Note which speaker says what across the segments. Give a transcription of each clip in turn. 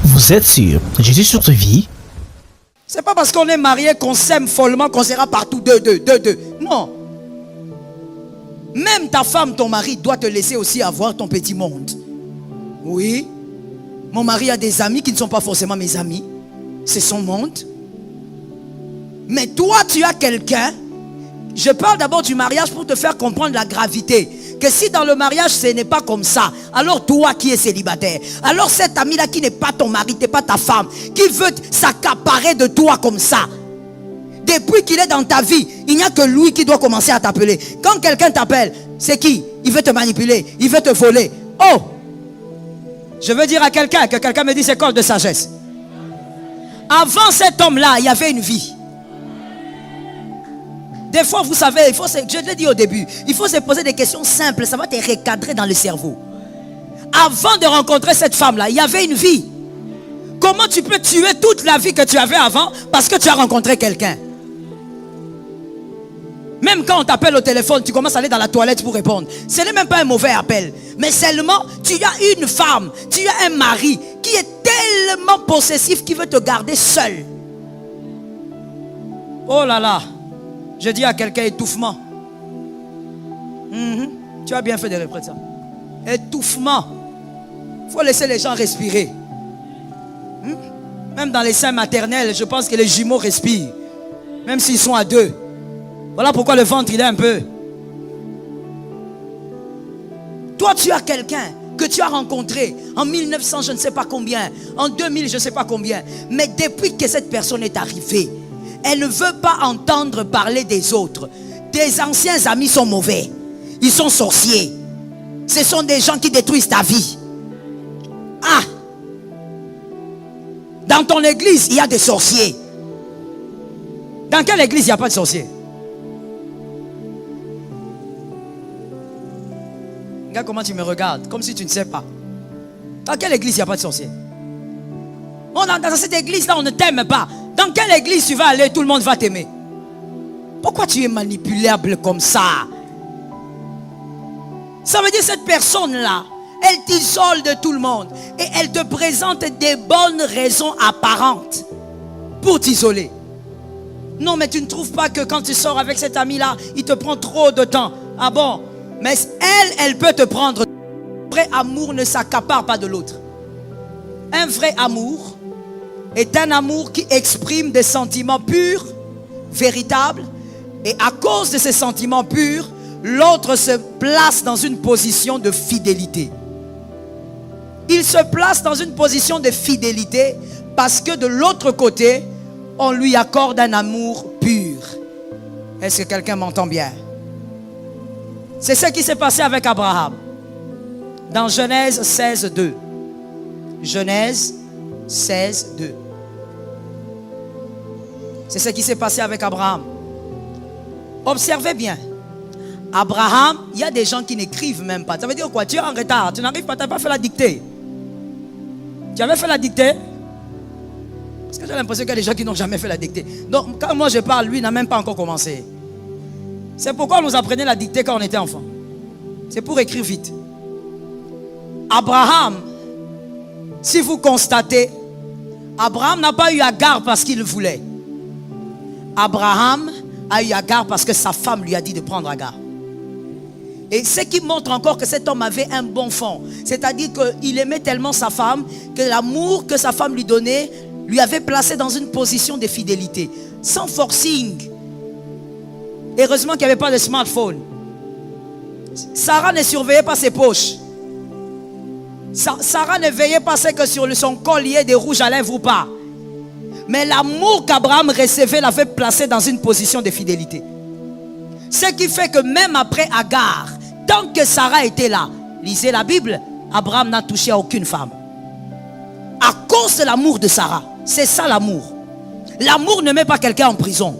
Speaker 1: Vous êtes sûr Jésus sur ta vie?
Speaker 2: C'est pas parce qu'on est marié qu'on s'aime follement qu'on sera partout deux. Non. Même ta femme, ton mari doit te laisser aussi avoir ton petit monde. Oui. Mon mari a des amis qui ne sont pas forcément mes amis. C'est son monde. Mais toi, tu as quelqu'un. Je parle d'abord du mariage pour te faire comprendre la gravité. Que si dans le mariage, ce n'est pas comme ça, alors toi qui es célibataire, alors cet ami-là qui n'est pas ton mari, n'est pas ta femme, qui veut s'accaparer de toi comme ça, depuis qu'il est dans ta vie, il n'y a que lui qui doit commencer à t'appeler. Quand quelqu'un t'appelle, c'est qui? Il veut te manipuler, il veut te voler. Oh! Je veux dire à quelqu'un, que quelqu'un me dise école de sagesse. Avant cet homme-là, il y avait une vie. Des fois, vous savez, je l'ai dit au début, il faut se poser des questions simples, ça va te recadrer dans le cerveau. Avant de rencontrer cette femme-là, il y avait une vie. Comment tu peux tuer toute la vie que tu avais avant parce que tu as rencontré quelqu'un? Même quand on t'appelle au téléphone, tu commences à aller dans la toilette pour répondre. Ce n'est même pas un mauvais appel. Mais seulement, tu as une femme, tu as un mari qui est tellement possessif qu'il veut te garder seul. Oh là là. Je dis à quelqu'un étouffement. Tu as bien fait de répéter ça. Étouffement. Il faut laisser les gens respirer. Même dans les seins maternels, je pense que les jumeaux respirent. Même s'ils sont à deux. Voilà pourquoi le ventre, il est un peu. Toi, tu as quelqu'un que tu as rencontré en 1900, je ne sais pas combien. En 2000, je ne sais pas combien. Mais depuis que cette personne est arrivée, elle ne veut pas entendre parler des autres. Tes anciens amis sont mauvais. Ils sont sorciers. Ce sont des gens qui détruisent ta vie. Ah! Dans ton église, il y a des sorciers. Dans quelle église il n'y a pas de sorciers? Regarde comment tu me regardes, comme si tu ne sais pas. Dans quelle église il n'y a pas de sorciers? Dans cette église-là, on ne t'aime pas. Dans quelle église tu vas aller, tout le monde va t'aimer? Pourquoi tu es manipulable comme ça? Ça veut dire que cette personne-là, elle t'isole de tout le monde. Et elle te présente des bonnes raisons apparentes pour t'isoler. Non, mais tu ne trouves pas que quand tu sors avec cet ami-là, il te prend trop de temps. Ah bon? Mais elle peut te prendre. Un vrai amour ne s'accapare pas de l'autre. Un vrai amour est un amour qui exprime des sentiments purs, véritables. Et à cause de ces sentiments purs, l'autre se place dans une position de fidélité. Il se place dans une position de fidélité parce que de l'autre côté, on lui accorde un amour pur. Est-ce que quelqu'un m'entend bien? C'est ce qui s'est passé avec Abraham. Dans Genèse 16, 2. Genèse 16, 2. C'est ce qui s'est passé avec Abraham. Observez bien. Abraham, il y a des gens qui n'écrivent même pas. Ça veut dire quoi? Tu es en retard. Tu n'arrives pas, tu n'as pas fait la dictée. Tu avais fait la dictée? Parce que j'ai l'impression qu'il y a des gens qui n'ont jamais fait la dictée. Donc, quand moi je parle, lui n'a même pas encore commencé. C'est pourquoi on nous apprenait la dictée quand on était enfant. C'est pour écrire vite. Abraham, si vous constatez, Abraham n'a pas eu Agar parce qu'il voulait. Abraham a eu Agar parce que sa femme lui a dit de prendre Agar. Et ce qui montre encore que cet homme avait un bon fond. C'est-à-dire qu'il aimait tellement sa femme que l'amour que sa femme lui donnait lui avait placé dans une position de fidélité. Sans forcing. Heureusement qu'il n'y avait pas de smartphone. Sarah ne surveillait pas ses poches. Sarah ne veillait pas que sur son collier de rouge à lèvres ou pas. Mais l'amour qu'Abraham recevait l'avait placé dans une position de fidélité. Ce qui fait que même après Agar, tant que Sarah était là, lisez la Bible, Abraham n'a touché à aucune femme. À cause de l'amour de Sarah. C'est ça l'amour. L'amour ne met pas quelqu'un en prison.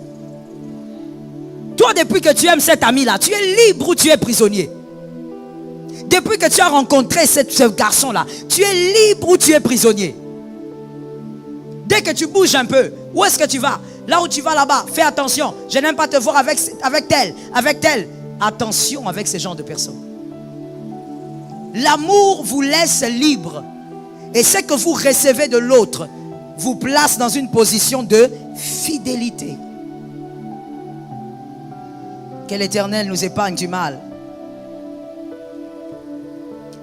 Speaker 2: Toi, depuis que tu aimes cet ami-là, tu es libre ou tu es prisonnier? Depuis que tu as rencontré ce garçon-là, tu es libre ou tu es prisonnier? Dès que tu bouges un peu, où est-ce que tu vas? Là où tu vas là-bas, fais attention. Je n'aime pas te voir avec tel. Attention avec ce genre de personnes. L'amour vous laisse libre. Et ce que vous recevez de l'autre vous place dans une position de fidélité. Que l'Éternel nous épargne du mal.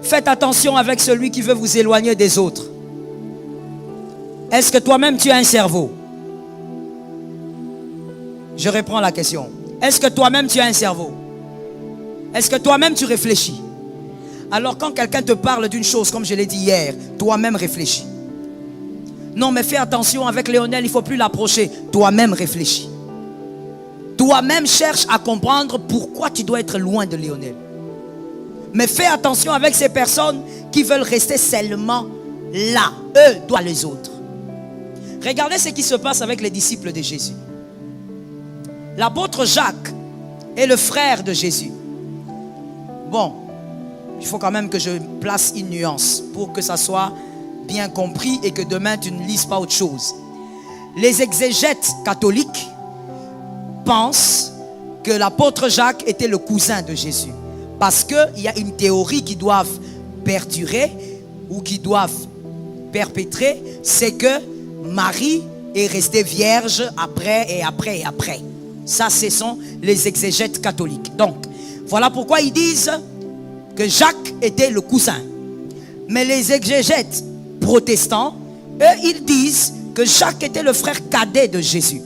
Speaker 2: Faites attention avec celui qui veut vous éloigner des autres. Est-ce que toi-même tu as un cerveau? Je reprends la question. Est-ce que toi-même tu as un cerveau? Est-ce que toi-même tu réfléchis? Alors quand quelqu'un te parle d'une chose, comme je l'ai dit hier, toi-même réfléchis. Non, mais fais attention avec Léonel, il ne faut plus l'approcher. Toi-même réfléchis. Toi-même cherche à comprendre pourquoi tu dois être loin de Léonel. Mais fais attention avec ces personnes qui veulent rester seulement là. Eux doivent les autres. Regardez ce qui se passe avec les disciples de Jésus. L'apôtre Jacques est le frère de Jésus. Bon, il faut quand même que je place une nuance pour que ça soit bien compris et que demain tu ne lises pas autre chose. Les exégètes catholiques pensent que l'apôtre Jacques était le cousin de Jésus. Parce qu'il y a une théorie qui doivent perdurer ou qui doivent perpétrer, c'est que Marie est restée vierge après et après et après. Ça, ce sont les exégètes catholiques. Donc, voilà pourquoi ils disent que Jacques était le cousin. Mais les exégètes protestants, eux, ils disent que Jacques était le frère cadet de Jésus.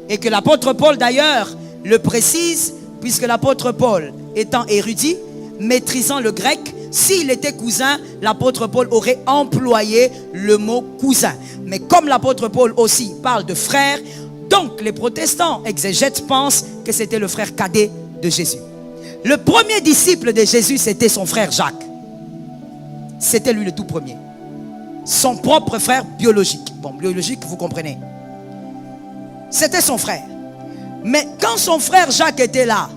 Speaker 2: Et que l'apôtre Paul, d'ailleurs, le précise, puisque l'apôtre Paul, étant érudit, maîtrisant le grec, s'il était cousin, l'apôtre Paul aurait employé le mot cousin. Mais comme l'apôtre Paul aussi parle de frère, donc les protestants exégètes pensent que c'était le frère cadet de Jésus. Le premier disciple de Jésus, c'était son frère Jacques. C'était lui le tout premier. Son propre frère biologique. Bon, biologique, vous comprenez. C'était son frère. Mais quand son frère Jacques était là,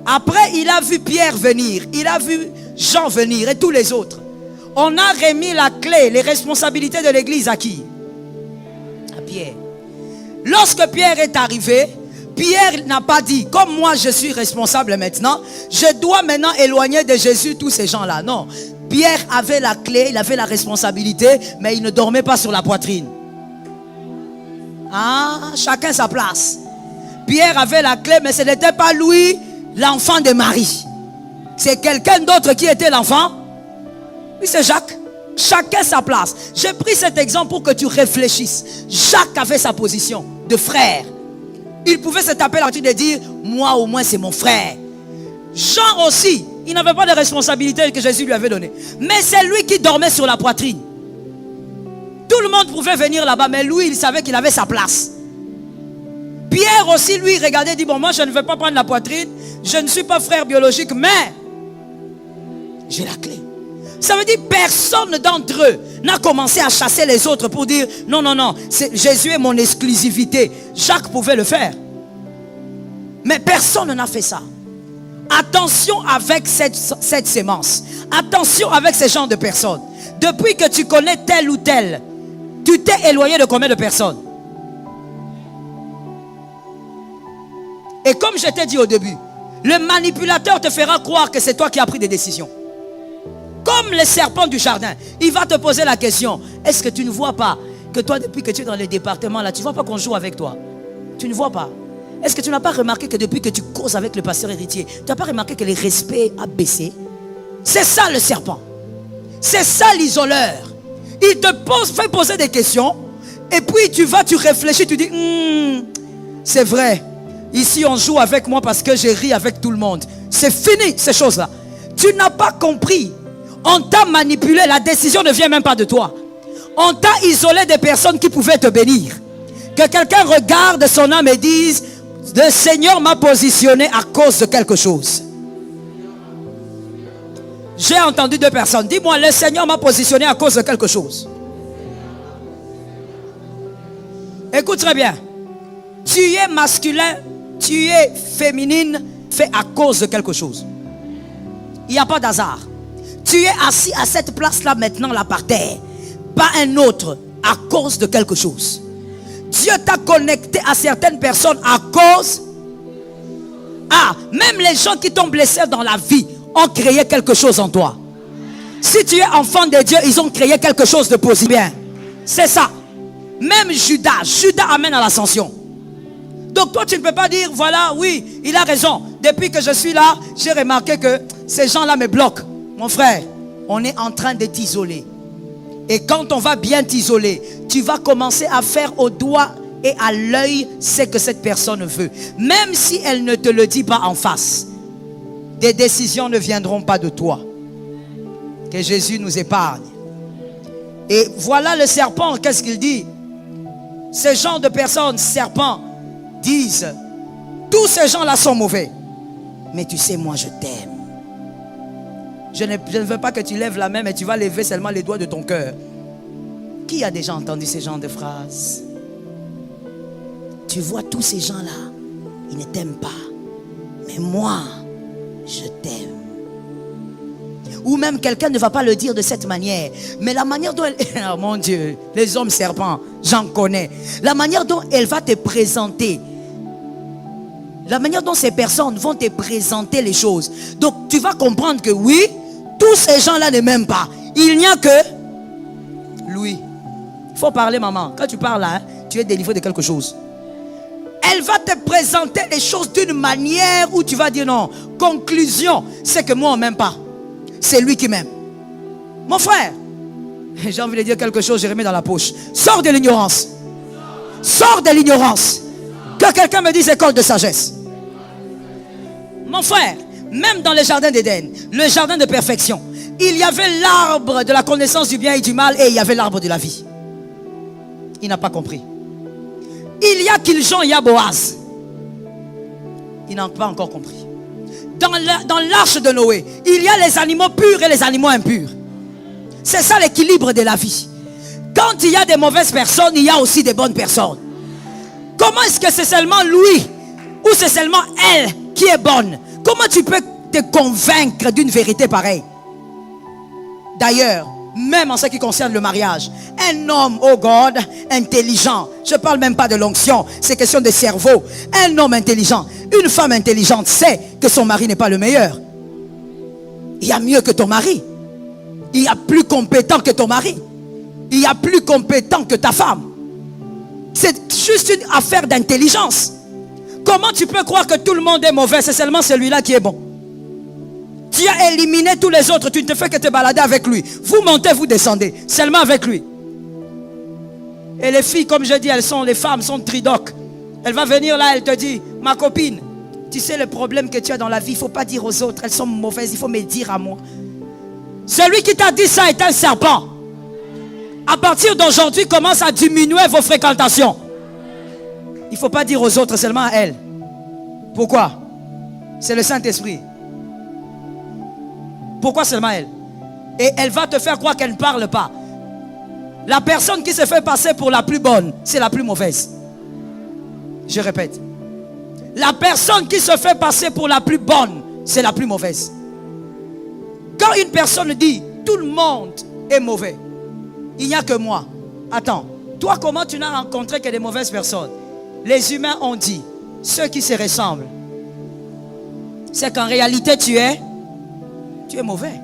Speaker 2: après il a vu Pierre venir, il a vu Jean venir et tous les autres. On a remis la clé, les responsabilités de l'église à qui? À Pierre. Lorsque Pierre est arrivé, Pierre n'a pas dit, comme moi je suis responsable maintenant, je dois maintenant éloigner de Jésus tous ces gens-là. Non, Pierre avait la clé, il avait la responsabilité, mais il ne dormait pas sur la poitrine. Ah, chacun sa place. Pierre avait la clé, mais ce n'était pas lui l'enfant de Marie. C'est quelqu'un d'autre qui était l'enfant. Oui, c'est Jacques. Chacun sa place. J'ai pris cet exemple pour que tu réfléchisses. Jacques avait sa position de frère. Il pouvait se taper la tête et dire, moi au moins c'est mon frère. Jean aussi, il n'avait pas de responsabilité que Jésus lui avait donnée. Mais c'est lui qui dormait sur la poitrine. Tout le monde pouvait venir là-bas, mais lui, il savait qu'il avait sa place. Pierre aussi, lui, regardait et dit, bon, moi je ne vais pas prendre la poitrine. Je ne suis pas frère biologique, mais j'ai la clé. Ça veut dire personne d'entre eux n'a commencé à chasser les autres pour dire non, non, non, Jésus est mon exclusivité. Jacques pouvait le faire. Mais personne n'a fait ça. Attention avec cette sémence. Attention avec ce genre de personnes. Depuis que tu connais tel ou tel, tu t'es éloigné de combien de personnes? Et comme je t'ai dit au début, le manipulateur te fera croire que c'est toi qui as pris des décisions. Comme le serpent du jardin, il va te poser la question, est-ce que tu ne vois pas que toi, depuis que tu es dans les départements là, tu ne vois pas qu'on joue avec toi? Tu ne vois pas? Est-ce que tu n'as pas remarqué que depuis que tu causes avec le pasteur héritier, tu n'as pas remarqué que le respect a baissé? C'est ça le serpent. C'est ça l'isoleur. Il te fait poser des questions et puis tu réfléchis, tu dis, c'est vrai. Ici on joue avec moi parce que j'ai ri avec tout le monde. C'est fini ces choses-là. Tu n'as pas compris. On t'a manipulé, la décision ne vient même pas de toi. On t'a isolé des personnes qui pouvaient te bénir. Que quelqu'un regarde son âme et dise, le Seigneur m'a positionné à cause de quelque chose. J'ai entendu deux personnes. Dis-moi, le Seigneur m'a positionné à cause de quelque chose. Écoute très bien. Tu es masculin, tu es féminine, fait à cause de quelque chose. Il n'y a pas d'hasard. Tu es assis à cette place-là maintenant, là par terre. Pas un autre, à cause de quelque chose. Dieu t'a connecté à certaines personnes à cause... Ah, même les gens qui t'ont blessé dans la vie ont créé quelque chose en toi. Si tu es enfant de Dieu, ils ont créé quelque chose de positif. C'est ça. Même Judas amène à l'ascension. Donc toi tu ne peux pas dire, voilà, oui, il a raison. Depuis que je suis là, j'ai remarqué que ces gens-là me bloquent. Mon frère, on est en train de t'isoler. Et quand on va bien t'isoler, tu vas commencer à faire au doigt et à l'œil ce que cette personne veut. Même si elle ne te le dit pas en face. Des décisions ne viendront pas de toi. Que Jésus nous épargne. Et voilà le serpent, qu'est-ce qu'il dit? Ces gens de personnes, serpents, disent, tous ces gens-là sont mauvais. Mais tu sais, moi je t'aime. Je ne veux pas que tu lèves la main, mais tu vas lever seulement les doigts de ton cœur. Qui a déjà entendu ces genres de phrases? Tu vois tous ces gens-là, ils ne t'aiment pas. Mais moi, je t'aime. Ou même quelqu'un ne va pas le dire de cette manière. Mais la manière dont elle... Oh mon Dieu, les hommes serpents, j'en connais. La manière dont elle va te présenter. La manière dont ces personnes vont te présenter les choses. Donc tu vas comprendre que oui, tous ces gens-là ne m'aiment pas. Il n'y a que lui. Il faut parler, maman. Quand tu parles là, tu es délivré de quelque chose. Elle va te présenter les choses d'une manière où tu vas dire non. Conclusion, c'est que moi on ne m'aime pas. C'est lui qui m'aime. Mon frère, j'ai envie de dire quelque chose, je remets dans la poche. Sors de l'ignorance. Sors de l'ignorance. Que quelqu'un me dise école de sagesse. Mon frère, même dans le jardin d'Éden, le jardin de perfection, il y avait l'arbre de la connaissance du bien et du mal et il y avait l'arbre de la vie. Il n'a pas compris. Il y a Kiljon, il y a Boaz. Il n'a pas encore compris. Dans l'arche de Noé, il y a les animaux purs et les animaux impurs. C'est ça l'équilibre de la vie. Quand il y a des mauvaises personnes, il y a aussi des bonnes personnes. Comment est-ce que c'est seulement lui ou c'est seulement elle qui est bonne? Comment tu peux te convaincre d'une vérité pareille? D'ailleurs, même en ce qui concerne le mariage, un homme, oh God, intelligent, je ne parle même pas de l'onction, c'est question de cerveau. Un homme intelligent, une femme intelligente sait que son mari n'est pas le meilleur. Il y a mieux que ton mari. Il y a plus compétent que ton mari. Il y a plus compétent que ta femme. C'est juste une affaire d'intelligence. Comment tu peux croire que tout le monde est mauvais? C'est seulement celui-là qui est bon. Tu as éliminé tous les autres. Tu ne te fais que te balader avec lui. Vous montez, vous descendez. Seulement avec lui. Et les filles, comme je dis, les femmes sont tridoc. Elle va venir là, elle te dit, ma copine, tu sais le problème que tu as dans la vie, il ne faut pas dire aux autres, elles sont mauvaises, il faut me dire à moi. Celui qui t'a dit ça est un serpent. À partir d'aujourd'hui, commence à diminuer vos fréquentations. Il ne faut pas dire aux autres, seulement à elle. Pourquoi? C'est le Saint-Esprit. Pourquoi seulement elle? Et elle va te faire croire qu'elle ne parle pas. La personne qui se fait passer pour la plus bonne, c'est la plus mauvaise. Je répète. La personne qui se fait passer pour la plus bonne, c'est la plus mauvaise. Quand une personne dit, tout le monde est mauvais, il n'y a que moi. Attends, toi comment tu n'as rencontré que des mauvaises personnes? Les humains ont dit, ceux qui se ressemblent, c'est qu'en réalité tu es mauvais.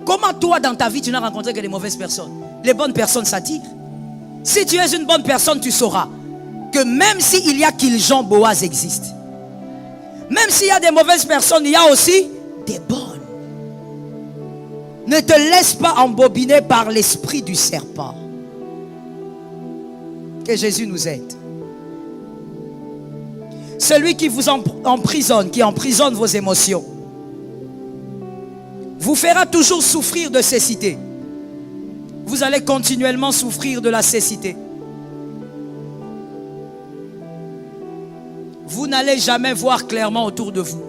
Speaker 2: Comment toi dans ta vie tu n'as rencontré que des mauvaises personnes? Les bonnes personnes s'attirent. Si tu es une bonne personne, tu sauras que même s'il y a Kiljon, Boaz existe. Même s'il y a des mauvaises personnes, il y a aussi des bonnes. Ne te laisse pas embobiner par l'esprit du serpent. Que Jésus nous aide. Celui qui vous emprisonne, qui emprisonne vos émotions, vous fera toujours souffrir de cécité. Vous allez continuellement souffrir de la cécité. Vous n'allez jamais voir clairement autour de vous.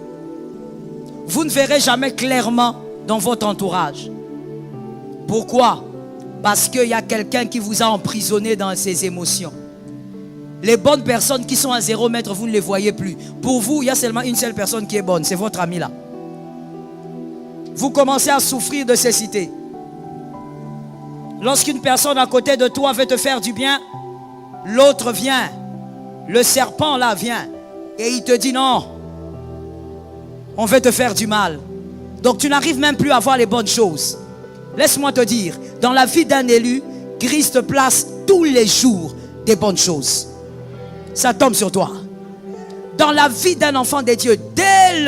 Speaker 2: Vous ne verrez jamais clairement dans votre entourage. Pourquoi? Parce qu'il y a quelqu'un qui vous a emprisonné dans ses émotions. Les bonnes personnes qui sont à 0 mètre, vous ne les voyez plus. Pour vous, il y a seulement une seule personne qui est bonne, c'est votre ami là. Vous commencez à souffrir de cécité. Lorsqu'une personne à côté de toi veut te faire du bien, l'autre vient. Le serpent là vient. Et il te dit non. On veut te faire du mal. Donc tu n'arrives même plus à voir les bonnes choses. Laisse-moi te dire, dans la vie d'un élu, Christ place tous les jours des bonnes choses. Ça tombe sur toi. Dans la vie d'un enfant de Dieu, dès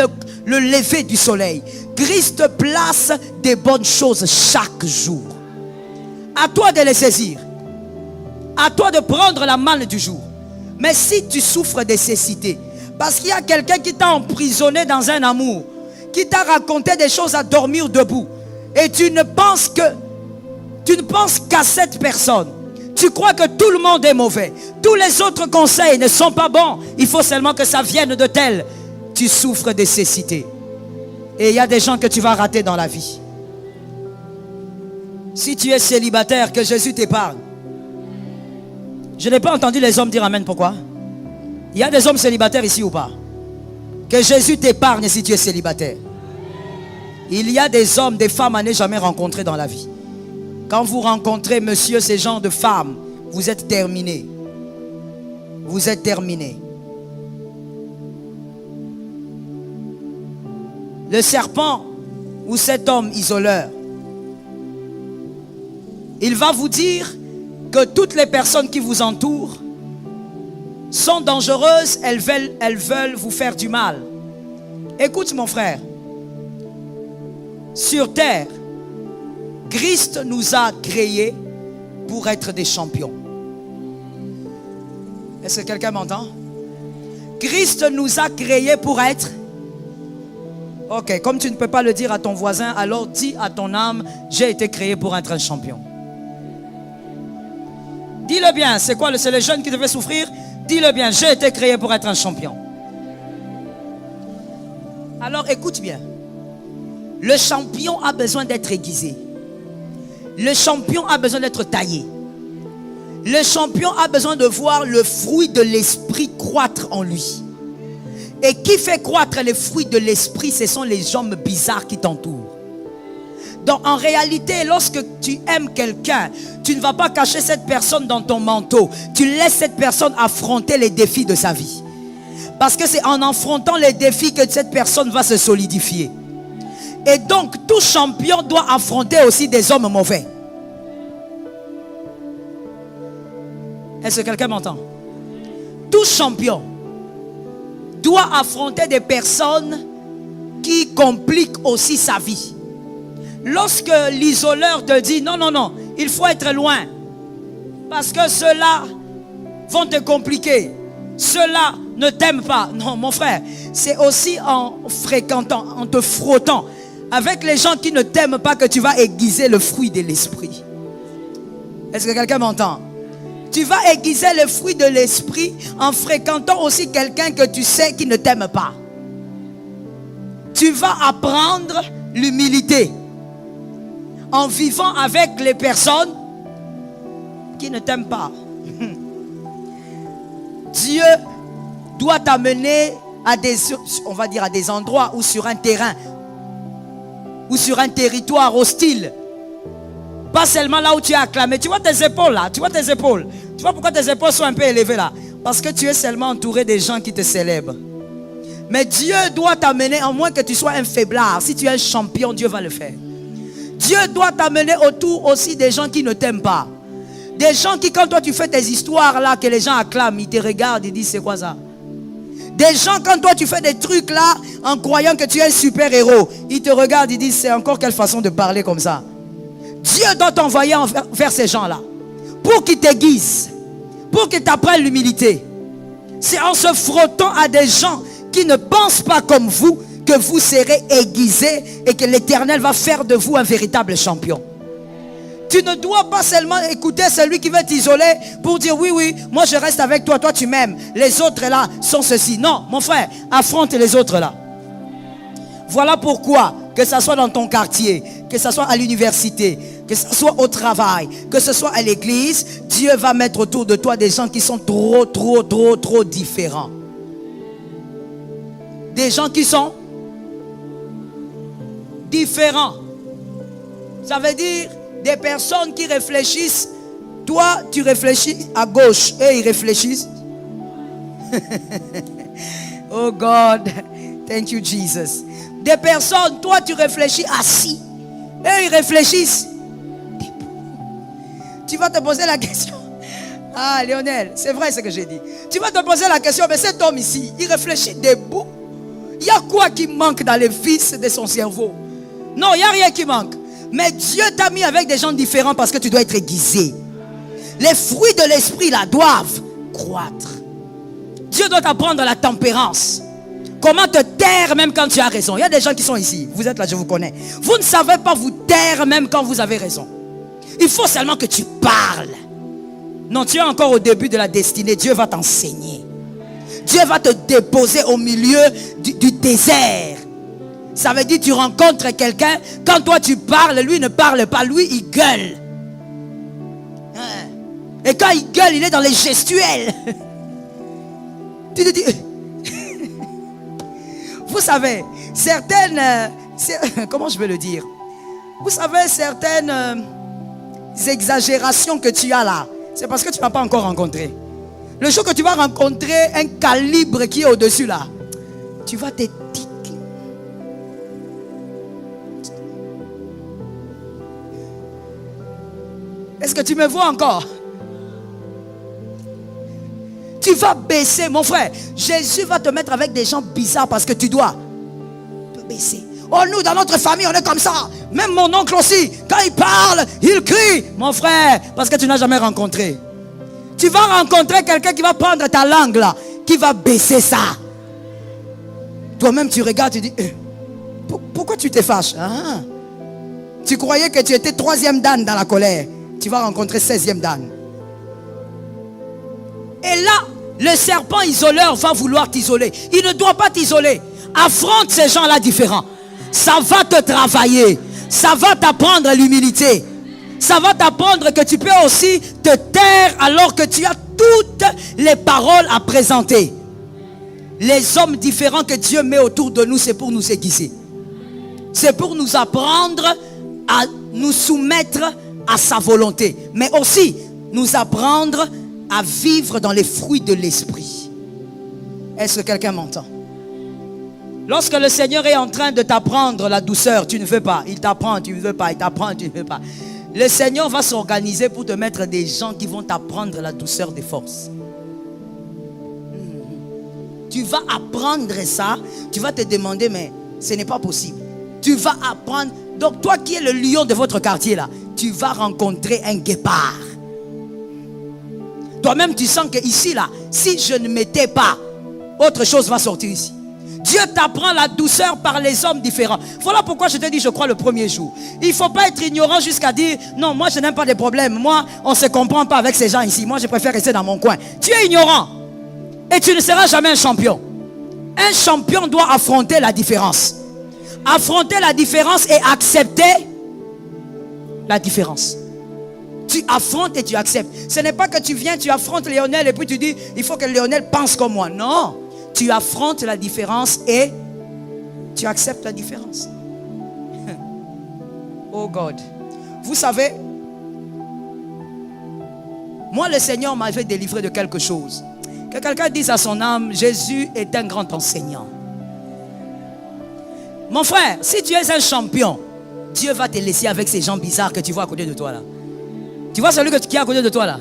Speaker 2: le lever du soleil, Christ place des bonnes choses chaque jour. À toi de les saisir. À toi de prendre la manne du jour. Mais si tu souffres de cécité, parce qu'il y a quelqu'un qui t'a emprisonné dans un amour, qui t'a raconté des choses à dormir debout, et tu ne penses qu'à cette personne, tu crois que tout le monde est mauvais, tous les autres conseils ne sont pas bons, il faut seulement que ça vienne de tel, tu souffres de cécité. Et il y a des gens que tu vas rater dans la vie. Si tu es célibataire, que Jésus t'épargne. Je n'ai pas entendu les hommes dire amen. Pourquoi? Il y a des hommes célibataires ici ou pas? Que Jésus t'épargne si tu es célibataire. Il y a des hommes, des femmes à ne jamais rencontrer dans la vie. Quand vous rencontrez monsieur ces genres de femmes, vous êtes terminé. Vous êtes terminé. Le serpent ou cet homme isoleur, il va vous dire que toutes les personnes qui vous entourent sont dangereuses, elles veulent vous faire du mal. Écoute mon frère, sur terre, Christ nous a créés pour être des champions. Est-ce que quelqu'un m'entend? Christ nous a créés pour être... Ok, comme tu ne peux pas le dire à ton voisin, alors dis à ton âme, j'ai été créé pour être un champion. Dis-le bien, c'est quoi? C'est les jeunes qui devaient souffrir? Dis-le bien, j'ai été créé pour être un champion. Alors écoute bien. Le champion a besoin d'être aiguisé. Le champion a besoin d'être taillé. Le champion a besoin de voir le fruit de l'esprit croître en lui. Et qui fait croître les fruits de l'esprit, ce sont les gens bizarres qui t'entourent. Donc en réalité, lorsque tu aimes quelqu'un, tu ne vas pas cacher cette personne dans ton manteau. Tu laisses cette personne affronter les défis de sa vie. Parce que c'est en affrontant les défis que cette personne va se solidifier. Et donc tout champion doit affronter aussi des hommes mauvais. Est-ce que quelqu'un m'entend? Tout champion doit affronter des personnes qui compliquent aussi sa vie. Lorsque l'isoleur te dit non, non, non, il faut être loin, parce que ceux-là vont te compliquer, ceux-là ne t'aiment pas. Non, mon frère, c'est aussi en fréquentant, en te frottant avec les gens qui ne t'aiment pas que tu vas aiguiser le fruit de l'esprit. Est-ce que quelqu'un m'entend? Tu vas aiguiser le fruit de l'esprit en fréquentant aussi quelqu'un que tu sais qui ne t'aime pas. Tu vas apprendre l'humilité en vivant avec les personnes qui ne t'aiment pas. Dieu doit t'amener à des, on va dire, à des endroits ou sur un terrain ou sur un territoire hostile. Pas seulement là où tu es acclamé. Tu vois tes épaules là. Tu vois tes épaules. Tu vois pourquoi tes épaules sont un peu élevées là? Parce que tu es seulement entouré des gens qui te célèbrent. Mais Dieu doit t'amener, à moins que tu sois un faiblard. Si tu es un champion, Dieu va le faire. Dieu doit t'amener autour aussi des gens qui ne t'aiment pas. Des gens qui, quand toi tu fais tes histoires là, que les gens acclament, ils te regardent, ils disent c'est quoi ça? Des gens, quand toi tu fais des trucs là, en croyant que tu es un super héros, ils te regardent, ils disent c'est encore quelle façon de parler comme ça? Dieu doit t'envoyer vers ces gens-là pour qu'ils t'aiguisent, pour qu'ils t'apprennent l'humilité. C'est en se frottant à des gens qui ne pensent pas comme vous que vous serez aiguisés et que l'Éternel va faire de vous un véritable champion. Tu ne dois pas seulement écouter celui qui veut t'isoler pour dire oui, oui, moi je reste avec toi, toi tu m'aimes. Les autres là sont ceci. Non, mon frère, affronte les autres là. Voilà pourquoi, que ce soit dans ton quartier, que ce soit à l'université, que ce soit au travail, que ce soit à l'église, Dieu va mettre autour de toi des gens qui sont trop différents. Des gens qui sont différents. Ça veut dire des personnes qui réfléchissent. Toi, tu réfléchis à gauche et ils réfléchissent. Oh God, thank you Jesus. Des personnes, toi tu réfléchis assis et ils réfléchissent Tu vas te poser la question. Ah, Lionel, c'est vrai ce que j'ai dit. Tu vas te poser la question, mais cet homme ici, il réfléchit debout. Il y a quoi qui manque dans les vis de son cerveau? Non, il n'y a rien qui manque. Mais Dieu t'a mis avec des gens différents parce que tu dois être aiguisé. Les fruits de l'esprit là doivent croître. Dieu doit t'apprendre la tempérance. Comment te taire même quand tu as raison. Il y a des gens qui sont ici. Vous êtes là, je vous connais. Vous ne savez pas vous taire même quand vous avez raison. Il faut seulement que tu parles. Non, tu es encore au début de la destinée. Dieu va t'enseigner. Dieu va te déposer au milieu du désert. Ça veut dire que tu rencontres quelqu'un. Quand toi tu parles, lui ne parle pas. Lui, il gueule. Et quand il gueule, il est dans les gestuels. Tu te dis... Vous savez, certaines... comment je vais le dire? Vous savez, certaines exagérations que tu as là, c'est parce que tu n'as pas encore rencontré. Le jour que tu vas rencontrer un calibre qui est au-dessus là, tu vas te tiquer. Est-ce que tu me vois encore? Tu vas baisser, mon frère. Jésus va te mettre avec des gens bizarres parce que tu dois te baisser. Oh, nous, dans notre famille, on est comme ça. Même mon oncle aussi, quand il parle, il crie. Mon frère, parce que tu n'as jamais rencontré. Tu vas rencontrer quelqu'un qui va prendre ta langue là, qui va baisser ça. Toi-même, tu regardes, tu dis, pourquoi tu te fâches? Ah, tu croyais que tu étais 3e dan dans la colère. Tu vas rencontrer 16e dan. Et là, le serpent isoleur va vouloir t'isoler. Il ne doit pas t'isoler. Affronte ces gens-là différents. Ça va te travailler. Ça va t'apprendre l'humilité. Ça va t'apprendre que tu peux aussi te taire alors que tu as toutes les paroles à présenter. Les hommes différents que Dieu met autour de nous, c'est pour nous aiguiser. C'est pour nous apprendre à nous soumettre à sa volonté. Mais aussi nous apprendre à vivre dans les fruits de l'esprit. Est-ce que quelqu'un m'entend? Lorsque le Seigneur est en train de t'apprendre la douceur, tu ne veux pas. Il t'apprend, tu ne veux pas. Il t'apprend, tu ne veux pas. Le Seigneur va s'organiser pour te mettre des gens qui vont t'apprendre la douceur des forces. Tu vas apprendre ça. Tu vas te demander, mais ce n'est pas possible. Tu vas apprendre. Donc toi qui es le lion de votre quartier là, tu vas rencontrer un guépard. Toi-même tu sens que ici là, si je ne m'étais pas, autre chose va sortir ici. Dieu t'apprend la douceur par les hommes différents. Voilà pourquoi je te dis, je crois le premier jour. Il ne faut pas être ignorant jusqu'à dire, non, moi je n'aime pas de problèmes. Moi, on ne se comprend pas avec ces gens ici. Moi, je préfère rester dans mon coin. Tu es ignorant. Et tu ne seras jamais un champion. Un champion doit affronter la différence. Affronter la différence et accepter la différence. Tu affrontes et tu acceptes. Ce n'est pas que tu viens, tu affrontes Lionel et puis tu dis, il faut que Lionel pense comme moi. Non. Tu affrontes la différence et tu acceptes la différence. Oh God. Vous savez, moi le Seigneur m'avait délivré de quelque chose. Que quelqu'un dise à son âme, Jésus est un grand enseignant. Mon frère, si tu es un champion, Dieu va te laisser avec ces gens bizarres que tu vois à côté de toi là. Tu vois celui qui est à côté de toi là?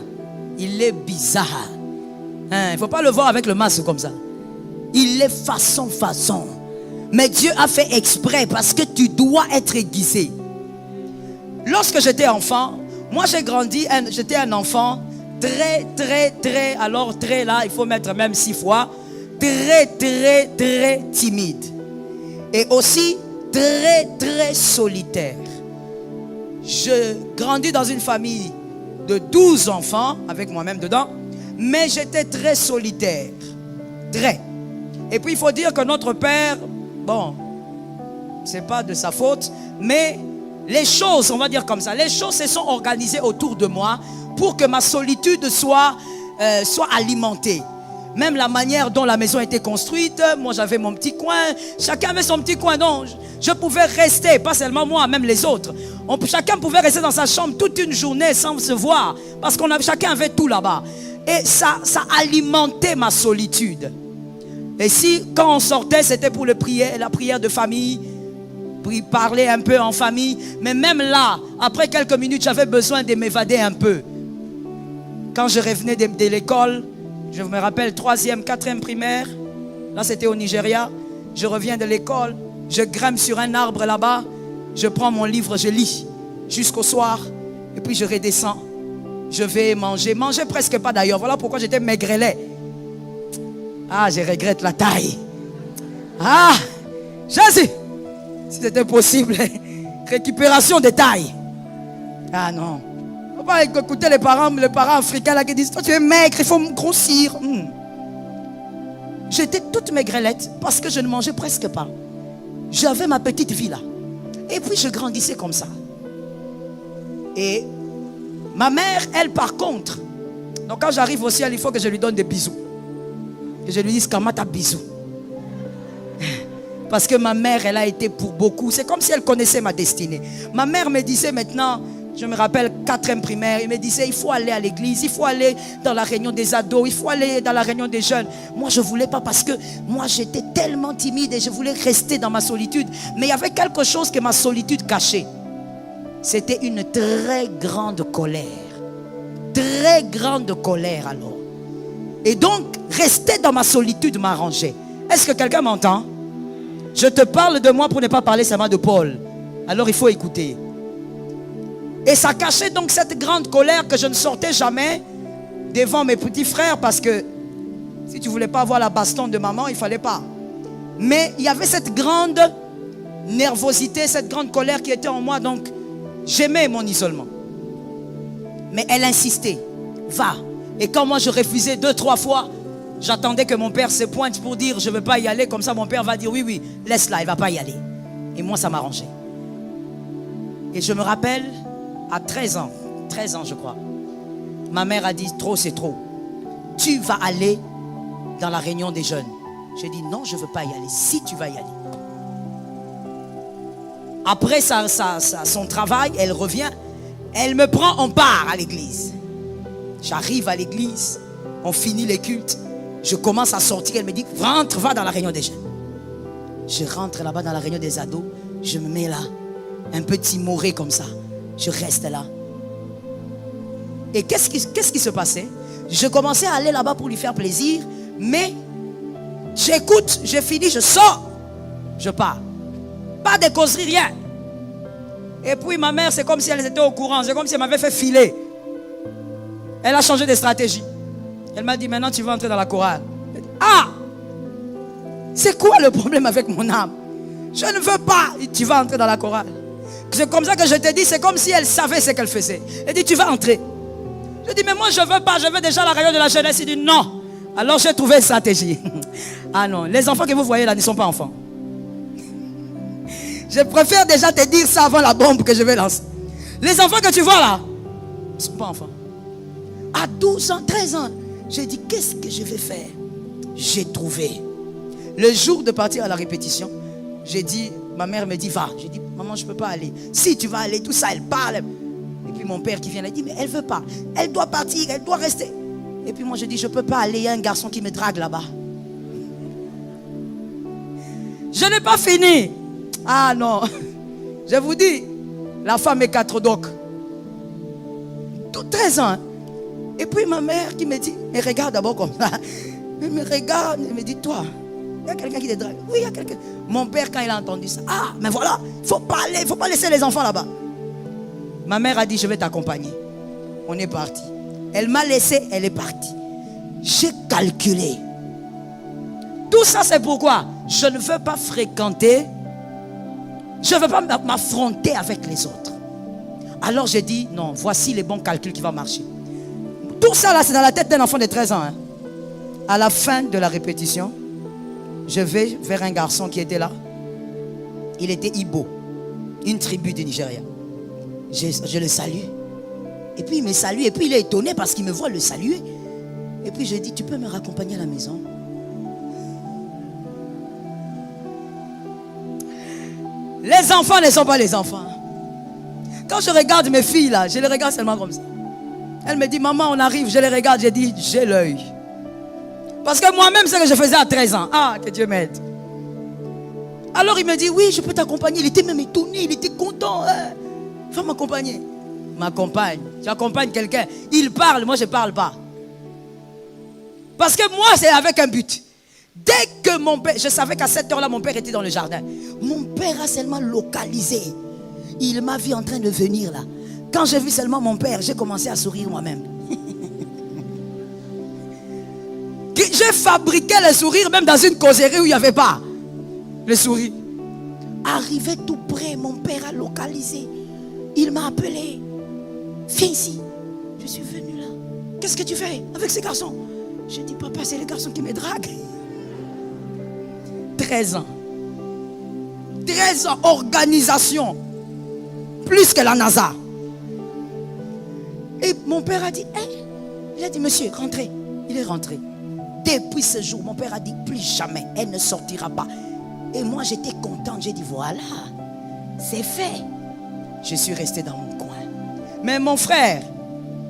Speaker 2: Il est bizarre. Il ne faut pas le voir avec le masque comme ça. Il est façon. Mais Dieu a fait exprès parce que tu dois être aiguisé. Lorsque j'étais enfant, moi j'ai grandi, j'étais un enfant très, alors très là, il faut mettre même 6 fois, très timide. Et aussi très solitaire. Je grandis dans une famille de 12 enfants, avec moi-même dedans, mais j'étais très solitaire. Très. Et puis il faut dire que notre père, bon, c'est pas de sa faute, mais les choses, on va dire comme ça, les choses se sont organisées autour de moi pour que ma solitude soit alimentée. Même la manière dont la maison était construite, moi j'avais mon petit coin, chacun avait son petit coin, donc je pouvais rester, pas seulement moi, même les autres. Chacun pouvait rester dans sa chambre toute une journée sans se voir, parce qu'on chacun avait tout là-bas. Et ça alimentait ma solitude. Et si, quand on sortait, c'était pour la prière de famille, pour parler un peu en famille. Mais même là, après quelques minutes, j'avais besoin de m'évader un peu. Quand je revenais de l'école, je me rappelle 3e, 4e primaire, là c'était au Nigeria, je reviens de l'école, je grimpe sur un arbre là-bas, je prends mon livre, je lis jusqu'au soir, et puis je redescends, je vais manger presque pas d'ailleurs, voilà pourquoi j'étais maigrelet. Ah, je regrette la taille. Ah, Jésus, si c'était possible, récupération de taille. Ah non. Il ne faut pas écouter les parents africains là qui disent, toi tu es maigre, il faut me grossir. J'étais toute maigrelette parce que je ne mangeais presque pas. J'avais ma petite vie là. Et puis je grandissais comme ça. Et ma mère, elle par contre, donc quand j'arrive au ciel, il faut que je lui donne des bisous. Que je lui dise Kamata bisous. Parce que ma mère, elle a été pour beaucoup. C'est comme si elle connaissait ma destinée. Ma mère me disait maintenant, je me rappelle 4e primaire, il me disait il faut aller à l'église, il faut aller dans la réunion des ados, il faut aller dans la réunion des jeunes. Moi je ne voulais pas parce que moi j'étais tellement timide et je voulais rester dans ma solitude. Mais il y avait quelque chose que ma solitude cachait. C'était une très grande colère. Très grande colère alors. Et donc rester dans ma solitude m'arrangeait. Est-ce que quelqu'un m'entend? Je te parle de moi pour ne pas parler seulement de Paul. Alors il faut écouter. Et ça cachait donc cette grande colère que je ne sortais jamais devant mes petits frères parce que si tu ne voulais pas avoir la baston de maman, il ne fallait pas. Mais il y avait cette grande nervosité, cette grande colère qui était en moi. Donc j'aimais mon isolement. Mais elle insistait. Va. Et quand moi je refusais 2-3 fois, j'attendais que mon père se pointe pour dire je ne veux pas y aller. Comme ça mon père va dire oui, laisse-la, il ne va pas y aller. Et moi ça m'arrangeait. Et je me rappelle, à 13 ans je crois, ma mère a dit trop c'est trop. Tu vas aller dans la réunion des jeunes. J'ai dit non, je ne veux pas y aller. Si tu vas y aller. Après son travail, elle revient. Elle me prend, on part à l'église. J'arrive à l'église, on finit les cultes. Je commence à sortir, elle me dit rentre, va dans la réunion des jeunes. Je rentre là-bas dans la réunion des ados. Je me mets là, un peu timoré comme ça. Je reste là. Et qu'est-ce qui se passait? Je commençais à aller là-bas pour lui faire plaisir. Mais j'écoute, j'ai fini, je sors. Je pars. Pas de causerie, rien. Et puis ma mère, c'est comme si elle était au courant. C'est comme si elle m'avait fait filer. Elle a changé de stratégie. Elle m'a dit maintenant tu vas entrer dans la chorale. Ah! C'est quoi le problème avec mon âme? Je ne veux pas. Tu vas entrer dans la chorale. C'est comme ça que je te dis, c'est comme si elle savait ce qu'elle faisait. Elle dit tu vas entrer. Je dis mais moi je ne veux pas, je veux déjà la réunion de la jeunesse. Il dit non. Alors j'ai trouvé une stratégie. Ah non, les enfants que vous voyez là ne sont pas enfants. Je préfère déjà te dire ça avant la bombe que je vais lancer. Les enfants que tu vois là ne sont pas enfants. À 12 ans, 13 ans, j'ai dit qu'est-ce que je vais faire? J'ai trouvé. Le jour de partir à la répétition, j'ai dit, ma mère me dit va. J'ai dit maman je ne peux pas aller. Si tu vas aller, tout ça, elle parle. Et puis mon père qui vient, elle dit mais elle ne veut pas. Elle doit partir, elle doit rester. Et puis moi je dis je ne peux pas aller, il y a un garçon qui me drague là-bas. Je n'ai pas fini. Ah non, je vous dis, la femme est 4 docs. 13 ans. Et puis ma mère qui me dit, mais regarde d'abord comme ça. Elle me regarde, elle me dit, toi, il y a quelqu'un qui te drague. Oui, il y a quelqu'un. Mon père, quand il a entendu ça, ah, mais voilà, il ne faut pas aller, il ne faut pas laisser les enfants là-bas. Ma mère a dit, je vais t'accompagner. On est parti. Elle m'a laissé, elle est partie. J'ai calculé. Tout ça, c'est pourquoi je ne veux pas fréquenter. Je ne veux pas m'affronter avec les autres. Alors j'ai dit, non, voici les bons calculs qui vont marcher. Tout ça là, c'est dans la tête d'un enfant de 13 ans. Hein. À la fin de la répétition, je vais vers un garçon qui était là. Il était Ibo, une tribu du Nigeria. Je le salue. Et puis il me salue. Et puis il est étonné parce qu'il me voit le saluer. Et puis je dis, tu peux me raccompagner à la maison? Les enfants ne sont pas les enfants. Quand je regarde mes filles là, je les regarde seulement comme ça. Elle me dit, maman, on arrive. Je les regarde, j'ai dit, j'ai l'œil. Parce que moi-même, c'est ce que je faisais à 13 ans. Ah, que Dieu m'aide. Alors il me dit, oui, je peux t'accompagner. Il était même étonné, il était content. Hein. Va m'accompagner. m'accompagne. Tu accompagnes quelqu'un. Il parle, moi je ne parle pas. Parce que moi, c'est avec un but. Dès que mon père, je savais qu'à cette heure-là, mon père était dans le jardin. Mon père a seulement localisé. Il m'a vu en train de venir là. Quand j'ai vu seulement mon père, j'ai commencé à sourire moi-même. J'ai fabriqué le sourire même dans une causerie où il n'y avait pas le sourire. Arrivé tout près, mon père a localisé. Il m'a appelé. Viens ici. Je suis venu là. Qu'est-ce que tu fais avec ces garçons? Je dis, papa, c'est les garçons qui me draguent. 13 ans. 13 ans, organisation. Plus que la NASA. Et mon père a dit, hey. Il a dit, monsieur, rentrez. Il est rentré. Depuis ce jour, mon père a dit, plus jamais, elle ne sortira pas. Et moi, j'étais contente. J'ai dit, voilà, c'est fait. Je suis resté dans mon coin. Mais mon frère,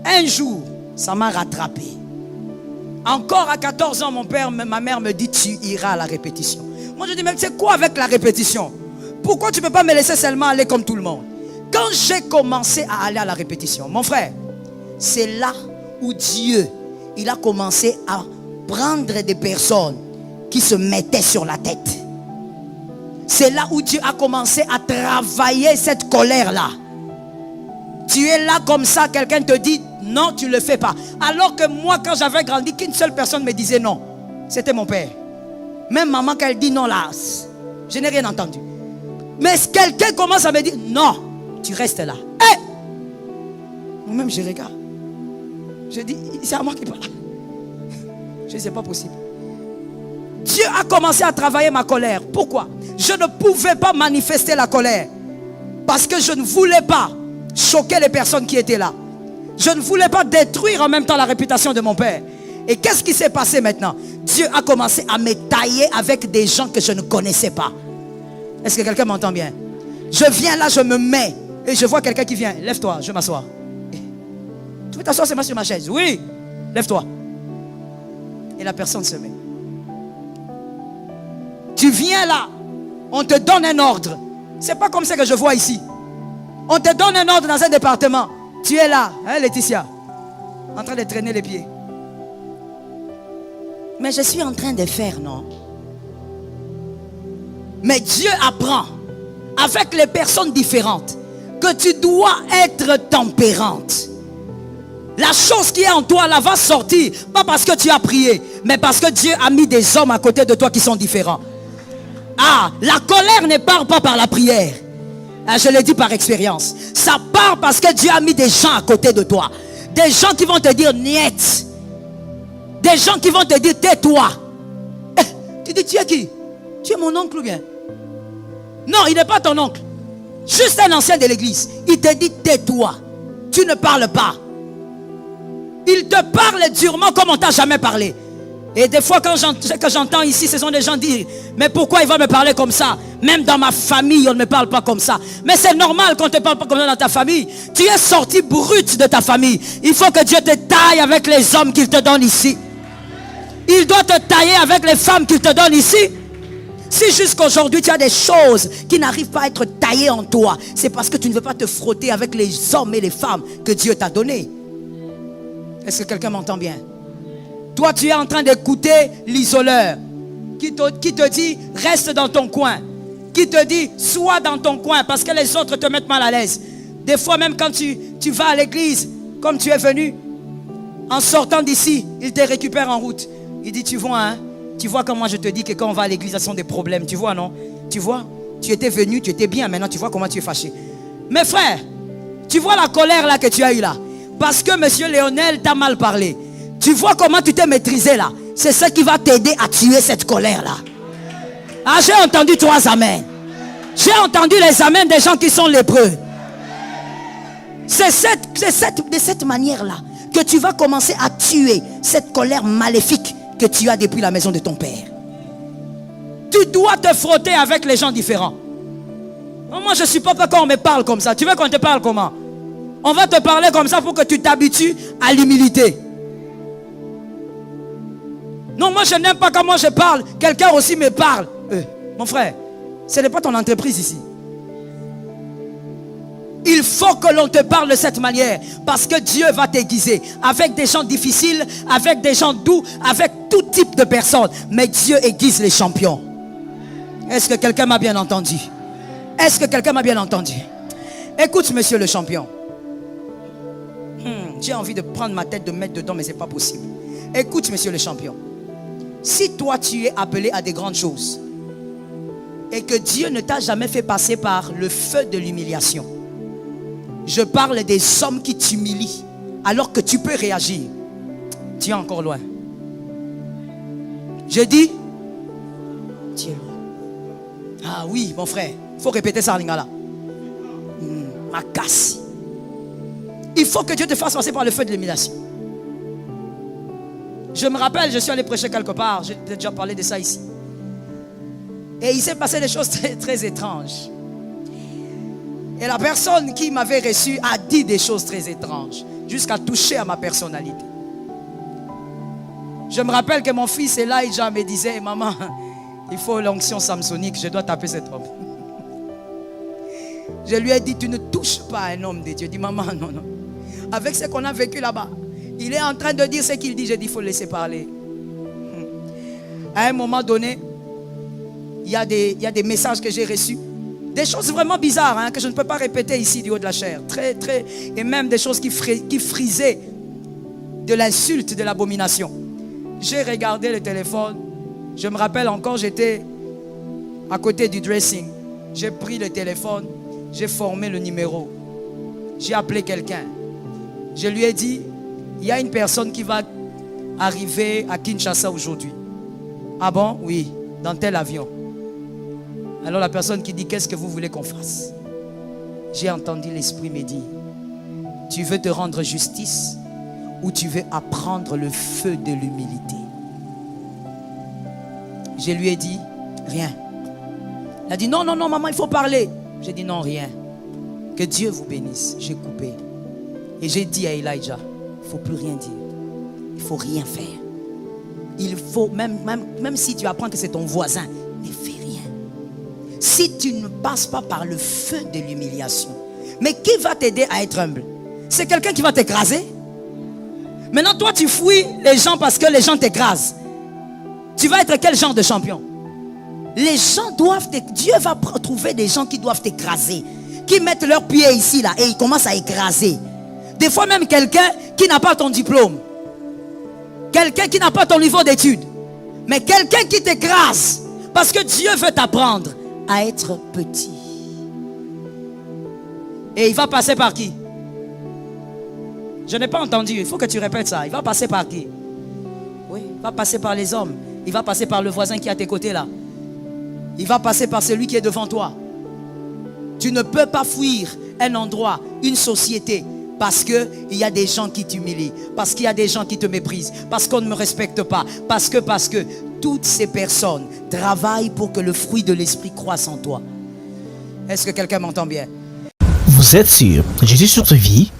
Speaker 2: un jour, ça m'a rattrapé. Encore à 14 ans, ma mère me dit, tu iras à la répétition. Moi, je dis, mais c'est quoi avec la répétition? Pourquoi tu ne peux pas me laisser seulement aller comme tout le monde? Quand j'ai commencé à aller à la répétition, mon frère, c'est là où Dieu, il a commencé à prendre des personnes qui se mettaient sur la tête. C'est là où Dieu a commencé à travailler cette colère-là. Tu es là comme ça, quelqu'un te dit, non, tu ne le fais pas. Alors que moi, quand j'avais grandi, qu'une seule personne me disait non. C'était mon père. Même maman, quand elle dit non là, je n'ai rien entendu. Mais quelqu'un commence à me dire, non, tu restes là. Hey! Moi-même, je regarde. Je dis, c'est à moi qui parle. Je dis, c'est pas possible. Dieu a commencé à travailler ma colère. Pourquoi? Je ne pouvais pas manifester la colère. Parce que je ne voulais pas choquer les personnes qui étaient là. Je ne voulais pas détruire en même temps la réputation de mon père. Et qu'est-ce qui s'est passé maintenant? Dieu a commencé à me tailler avec des gens que je ne connaissais pas. Est-ce que quelqu'un m'entend bien? Je viens là, je me mets. Et je vois quelqu'un qui vient. Lève-toi, je m'assois. Tu veux t'asseoir, c'est moi sur ma chaise? Oui, lève-toi. Et la personne se met. Tu viens là, on te donne un ordre. C'est pas comme ça que je vois ici. On te donne un ordre dans un département. Tu es là, hein, Laetitia, en train de traîner les pieds. Mais je suis en train de faire, non? Mais Dieu apprend avec les personnes différentes que tu dois être tempérante. La chose qui est en toi là va sortir, pas parce que tu as prié, mais parce que Dieu a mis des hommes à côté de toi qui sont différents. Ah, la colère ne part pas par la prière. Ah, je le dis par expérience. Ça part parce que Dieu a mis des gens à côté de toi. Des gens qui vont te dire niet. Des gens qui vont te dire tais-toi. Tu dis tu es qui? Tu es mon oncle ou bien? Non, il n'est pas ton oncle. Juste un ancien de l'église. Il te dit tais-toi. Tu ne parles pas. Il te parle durement comme on ne t'a jamais parlé. Et des fois quand j'entends ici, ce sont des gens dire, mais pourquoi il va me parler comme ça? Même dans ma famille, on ne me parle pas comme ça. Mais c'est normal qu'on ne te parle pas comme ça dans ta famille. Tu es sorti brut de ta famille. Il faut que Dieu te taille avec les hommes qu'il te donne ici. Il doit te tailler avec les femmes qu'il te donne ici. Si jusqu'aujourd'hui tu as des choses qui n'arrivent pas à être taillées en toi, c'est parce que tu ne veux pas te frotter avec les hommes et les femmes que Dieu t'a donnés. Est-ce que quelqu'un m'entend bien? Toi, tu es en train d'écouter l'isoleur qui te dit reste dans ton coin, qui te dit sois dans ton coin parce que les autres te mettent mal à l'aise. Des fois même quand tu vas à l'église, comme tu es venu, en sortant d'ici, il te récupère en route. Il dit tu vois, hein, tu vois comment je te dis que quand on va à l'église, ce sont des problèmes, tu vois non? Tu vois, tu étais venu, tu étais bien, maintenant tu vois comment tu es fâché. Mes frères, tu vois la colère là que tu as eue là, parce que monsieur Léonel t'a mal parlé. Tu vois comment tu t'es maîtrisé là. C'est ce qui va t'aider à tuer cette colère là. Ah, j'ai entendu 3 amens. J'ai entendu les amens des gens qui sont lépreux. C'est de cette manière là que tu vas commencer à tuer cette colère maléfique que tu as depuis la maison de ton père. Tu dois te frotter avec les gens différents. Moi je ne supporte pas quand on me parle comme ça. Tu veux qu'on te parle comment? On va te parler comme ça pour que tu t'habitues à l'humilité. Non, moi je n'aime pas quand moi je parle, quelqu'un aussi me parle. Mon frère, ce n'est pas ton entreprise ici. Il faut que l'on te parle de cette manière. Parce que Dieu va t'aiguiser. Avec des gens difficiles, avec des gens doux, avec tout type de personnes. Mais Dieu aiguise les champions. Est-ce que quelqu'un m'a bien entendu? Est-ce que quelqu'un m'a bien entendu? Écoute, monsieur le champion. J'ai envie de prendre ma tête, de mettre dedans, mais ce n'est pas possible. Écoute, monsieur le champion. Si toi, tu es appelé à des grandes choses et que Dieu ne t'a jamais fait passer par le feu de l'humiliation, je parle des hommes qui t'humilient alors que tu peux réagir. Tu es encore loin. Je dis, tu es loin. Ah oui, mon frère, il faut répéter ça en lingala. Ma casse. Il faut que Dieu te fasse passer par le feu de l'humiliation. Je me rappelle, je suis allé prêcher quelque part. J'ai déjà parlé de ça ici. Et il s'est passé des choses très, très étranges. Et la personne qui m'avait reçu a dit des choses très étranges, jusqu'à toucher à ma personnalité. Je me rappelle que mon fils Elijah me disait, maman, il faut l'onction samsonique, je dois taper cet homme. Je lui ai dit, tu ne touches pas à un homme de Dieu. Il dit, maman, non, non. Avec ce qu'on a vécu là-bas, il est en train de dire ce qu'il dit. J'ai dit, il faut le laisser parler. À un moment donné, il y a des messages que j'ai reçus. Des choses vraiment bizarres, hein, que je ne peux pas répéter ici du haut de la chair. Très, très, et même des choses qui frisaient de l'insulte, de l'abomination. J'ai regardé le téléphone. Je me rappelle encore, j'étais à côté du dressing. J'ai pris le téléphone. J'ai formé le numéro. J'ai appelé quelqu'un. Je lui ai dit, il y a une personne qui va arriver à Kinshasa aujourd'hui. Ah bon? Oui, dans tel avion. Alors la personne qui dit, qu'est-ce que vous voulez qu'on fasse? J'ai entendu l'esprit me dire, tu veux te rendre justice ou tu veux apprendre le feu de l'humilité? Je lui ai dit, rien. Elle a dit, non, non, non, maman, il faut parler. J'ai dit, non, rien. Que Dieu vous bénisse. J'ai coupé. Et j'ai dit à Elijah, il ne faut plus rien dire. Il ne faut rien faire. Il faut, même si tu apprends que c'est ton voisin, ne fais rien. Si tu ne passes pas par le feu de l'humiliation. Mais qui va t'aider à être humble? C'est quelqu'un qui va t'écraser. Maintenant, toi, tu fouilles les gens parce que les gens t'écrasent. Tu vas être quel genre de champion? Les gens doivent... Dieu va trouver des gens qui doivent t'écraser. Qui mettent leurs pieds ici, là, et ils commencent à écraser. Des fois même quelqu'un qui n'a pas ton diplôme. Quelqu'un qui n'a pas ton niveau d'études. Mais quelqu'un qui t'écrase. Parce que Dieu veut t'apprendre à être petit. Et il va passer par qui? Je n'ai pas entendu. Il faut que tu répètes ça. Il va passer par qui? Oui, il va passer par les hommes. Il va passer par le voisin qui est à tes côtés là. Il va passer par celui qui est devant toi. Tu ne peux pas fuir un endroit, une société, parce qu'il y a des gens qui t'humilient, parce qu'il y a des gens qui te méprisent, parce qu'on ne me respecte pas, parce que toutes ces personnes travaillent pour que le fruit de l'esprit croisse en toi. Est-ce que quelqu'un m'entend bien?
Speaker 1: Vous êtes sur Jésus sur ta vie?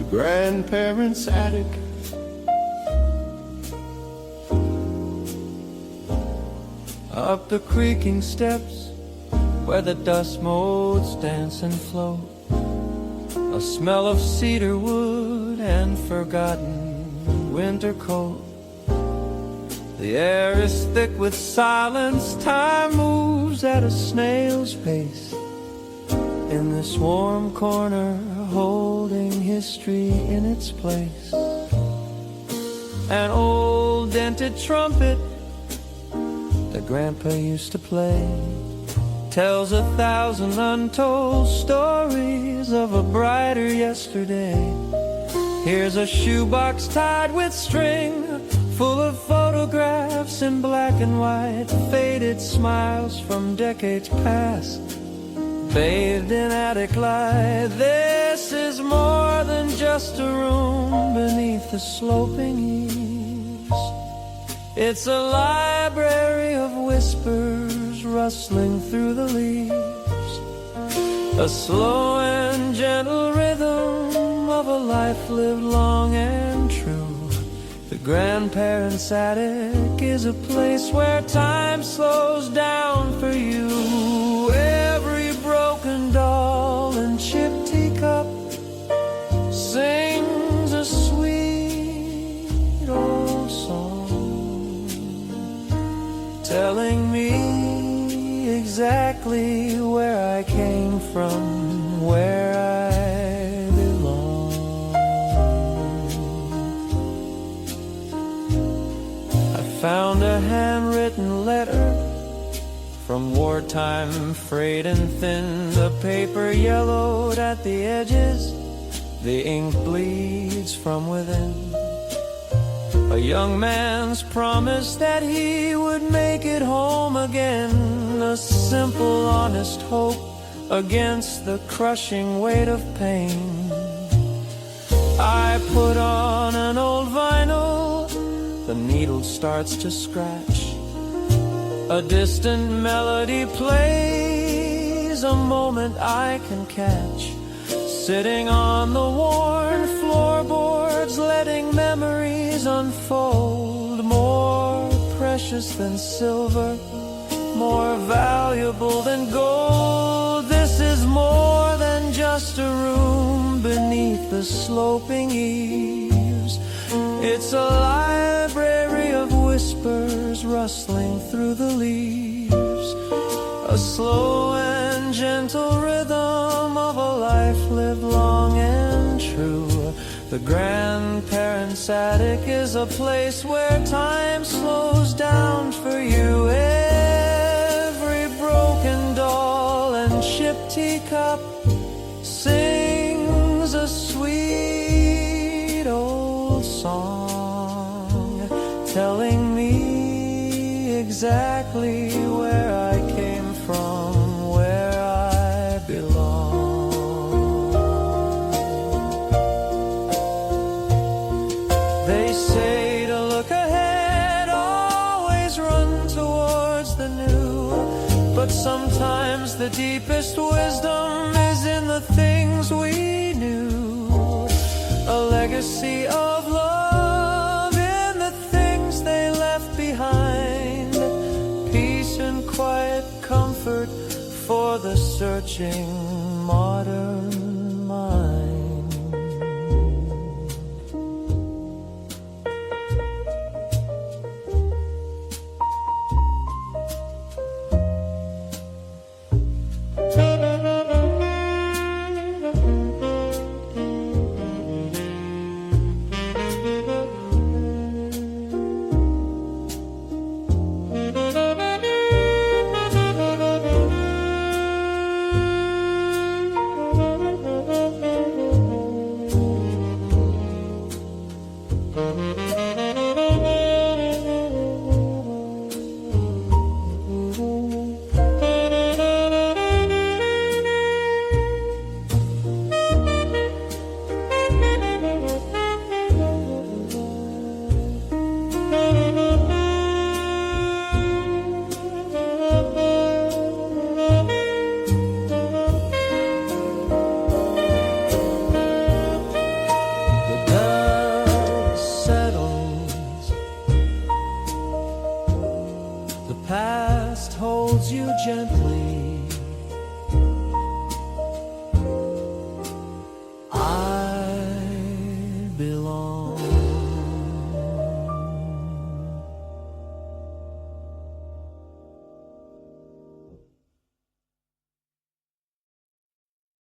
Speaker 3: grandparents' attic. Up the creaking steps where the dust motes dance and float, a smell of cedar wood and forgotten winter coat. The air is thick with silence, time moves at a snail's pace. In this warm corner, holding history in its place. An old dented trumpet that Grandpa used to play tells 1,000 untold stories of a brighter yesterday. Here's a shoebox tied with string, full of photographs in black and white, faded smiles from decades past, bathed in attic light. This is more than just a room beneath the sloping eaves. It's a library of whispers rustling through the leaves, a slow and gentle rhythm of a life lived long and true. The grandparents' attic is a place where time slows down for you. Every broken doll and chipped teacup sings a sweet old song, telling me exactly where I came from, where I belong. I found a handwritten letter from wartime, frayed and thin, the paper yellowed at the edges, the ink bleeds from within. A young man's promise that he would make it home again, a simple, honest hope against the crushing weight of pain. I put on an old vinyl, the needle starts to scratch. A distant melody plays, a moment I can catch. Sitting on the worn floorboards, letting memories unfold. More precious than silver, more valuable than gold. This is more than just a room beneath the sloping eaves. It's a library of whispers rustling through the leaves, a slow and gentle rhythm of a life lived long and true. The grandparents' attic is a place where time slows down for you. Every broken doll and chipped teacup sings a sweet old song, telling me exactly where I came from, where I belong. They say to look ahead, always run towards the new, but sometimes the deepest wisdom is in the things we knew. A legacy of love in the things they left behind, peace and quiet comfort for the searching modern mind. past holds you gently